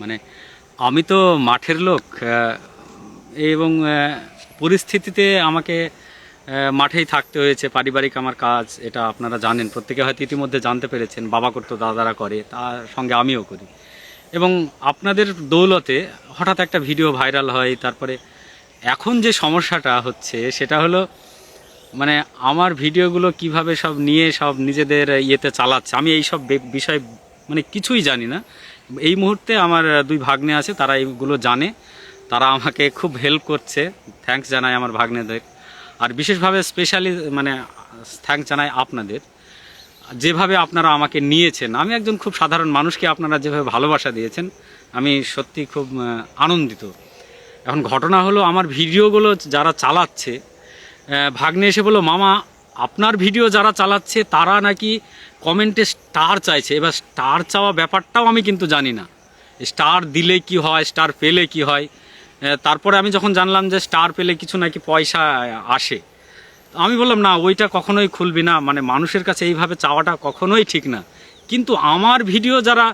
মানে আমি তো মাঠের লোক, এবং পরিস্থিতিতে আমাকে মাঠেই থাকতে হয়েছে। পারিবারিক আমার কাজ, এটা আপনারা জানেন, প্রত্যেকে হয়তো ইতিমধ্যে জানতে পেরেছেন। বাবা করতো, দাদারা করে, তার সঙ্গে আমিও করি। এবং আপনাদের দৌলতে হঠাৎ একটা ভিডিও ভাইরাল হয়। তারপরে এখন যে সমস্যাটা হচ্ছে সেটা হলো, মানে আমার ভিডিওগুলো কিভাবে সব নিয়ে সব নিজেদের ইয়েতে চালাচ্ছে, আমি এই সব বিষয় মানে কিছুই জানি না। এই মুহূর্তে আমার দুই ভাগ্নে আছে, তারা এইগুলো জানে, তারা আমাকে খুব হেল্প করছে। থ্যাঙ্কস জানাই আমার ভাগ্নেদের। আর বিশেষভাবে স্পেশালি মানে থ্যাঙ্কস জানাই আপনাদের, যেভাবে আপনারা আমাকে নিয়েছেন। আমি একজন খুব সাধারণ মানুষকে আপনারা যেভাবে ভালোবাসা দিয়েছেন, আমি সত্যি খুব আনন্দিত। এখন ঘটনা হলো, আমার ভিডিওগুলো যারা চালাচ্ছে, ভাগ্নে এসে বললো, মামা আপনার ভিডিও যারা চালাচ্ছে তারা নাকি কমেন্টে স্টার চাইছে। এবার স্টার চাওয়া ব্যাপারটাও আমি কিন্তু জানি না, স্টার দিলে কি হয়, স্টার পেলে কি হয়। তারপরে আমি যখন জানলাম যে স্টার পেলে কিছু নাকি পয়সা আসে, আমি বললাম না, ওইটা কখনোই খুলবি না, মানে মানুষের কাছে এইভাবে চাওয়াটা কখনোই ঠিক না। কিন্তু আমার ভিডিও যারা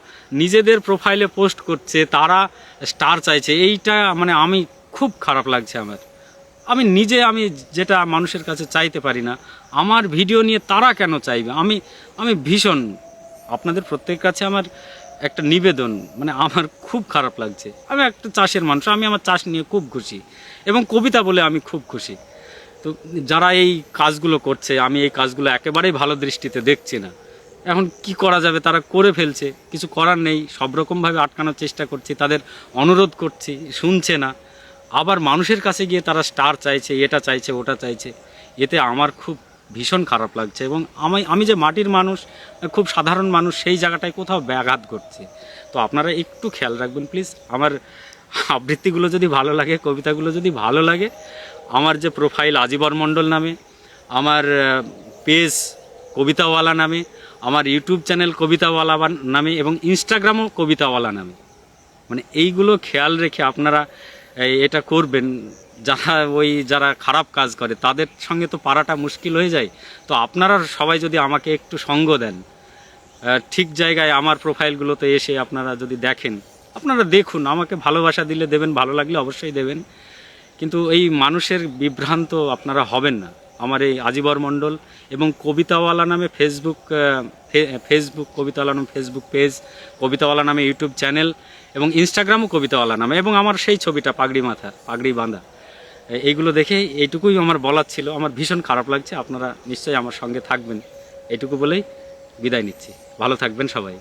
নিজেদের প্রোফাইলে পোস্ট করছে তারা স্টার চাইছে, এইটা মানে আমি খুব খারাপ লাগছে আমার। আমি যেটা মানুষের কাছে চাইতে পারি না, আমার ভিডিও নিয়ে তারা কেন চাইবে? আমি ভীষণ আপনাদের প্রত্যেকের কাছে আমার একটা নিবেদন, মানে আমার খুব খারাপ লাগছে। আমি একটা চাষের মানুষ, আমি আমার চাষ নিয়ে খুব খুশি, এবং কবিতা বলে আমি খুব খুশি। তো যারা এই কাজগুলো করছে, আমি এই কাজগুলো একেবারেই ভালো দৃষ্টিতে দেখছি না। এখন কি করা যাবে, তারা করে ফেলছে, কিছু করার নেই। সব রকমভাবে আটকানোর চেষ্টা করছি, তাদের অনুরোধ করছি, শুনছে না। আবার মানুষের কাছে গিয়ে তারা স্টার চাইছে, এটা চাইছে, ওটা চাইছে। এতে আমার খুব ভীষণ খারাপ লাগছে। এবং আমি যে মাটির মানুষ, খুব সাধারণ মানুষ, সেই জায়গাটায় কোথাও ব্যাঘাত ঘটছে। তো আপনারা একটু খেয়াল রাখবেন প্লিজ। আমার আবৃত্তিগুলো যদি ভালো লাগে, কবিতাগুলো যদি ভালো লাগে, আমার যে প্রোফাইল আজিবর মণ্ডল নামে, আমার পেজ কবিতাওয়ালা নামে, আমার ইউটিউব চ্যানেল কবিতাওয়ালা নামে, এবং ইনস্টাগ্রামও কবিতাওয়ালা নামে, মানে এইগুলো খেয়াল রেখে আপনারা এটা করবেন। যারা খারাপ কাজ করে তাদের সঙ্গে তো পারাটা মুশকিল হয়ে যায়। তো আপনারা সবাই যদি আমাকে একটু সঙ্গ দেন, ঠিক জায়গায় আমার প্রোফাইলগুলোতে এসে আপনারা যদি দেখেন, আপনারা দেখুন, আমাকে ভালোবাসা দিলে দেবেন, ভালো লাগলে অবশ্যই দেবেন। কিন্তু এই মানুষের বিভ্রান্ত আপনারা হবেন না। আমার এই আজিবর মণ্ডল এবং কবিতাওয়ালা নামে ফেসবুক কবিতাওয়ালা নামে ফেসবুক পেজ, কবিতাওয়ালা নামে ইউটিউব চ্যানেল, এবং ইনস্টাগ্রামও কবিতাওয়ালা নামে, এবং আমার সেই ছবিটা পাগড়ি মাথা, পাগড়ি বাঁধা। এইগুলো দেখে এইটুকুই আমার বলার ছিল। আমার ভীষণ খারাপ লাগছে, আপনারা নিশ্চয়ই আমার সঙ্গে থাকবেন, এইটুকু বলেই বিদায় নিচ্ছি। ভালো থাকবেন সবাই।